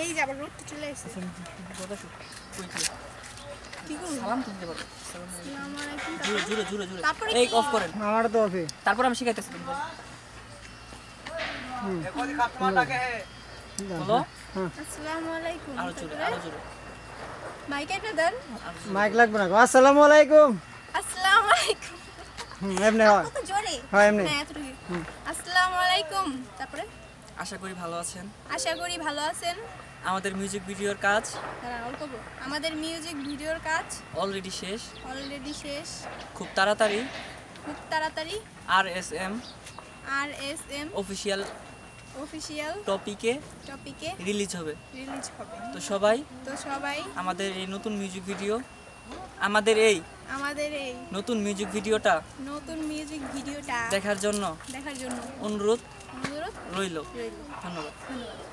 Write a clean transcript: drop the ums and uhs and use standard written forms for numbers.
এই যে আবার রোডটা চলে এসেছে। কথা শুন কই কি কি করব? সালাম দিতে পারো আসসালামু আলাইকুম। জোরে জোরে জোরে জোরে তারপরে এই কি? অফ করেন আমার তো অফে তারপর আমি শিখাইতেছি তোমাকে বলো আসসালামু আলাইকুম। আরো জোরে মাইক একটা দেন। মাইক লাগবে না আসসালামু আলাইকুম আসসালামু আলাইকুম। এমনি হয় কত জোরে? হ্যাঁ এমনি হ্যাঁ এতটুকু। আসসালামু আলাইকুম। তারপরে আশা করি ভালো আছেন আশা করি ভালো আছেন। আমাদের মিউজিক ভিডিওর কাজ হ্যাঁ অল্প বলো। আমাদের মিউজিক ভিডিওর কাজ অলরেডি শেষ অলরেডি শেষ। খুব তাড়াতাড়ি খুব তাড়াতাড়ি RSM RSM অফিশিয়াল অফিশিয়াল টপিকে টপিকে রিলিজ হবে রিলিজ হবে। তো সবাই তো সবাই আমাদের এই নতুন মিউজিক ভিডিওটা আমাদের এই নতুন মিউজিক ভিডিওটা নতুন মিউজিক ভিডিওটা দেখার জন্য দেখার জন্য অনুরোধ অনুরোধ রইল রইল। ধন্যবাদ ধন্যবাদ।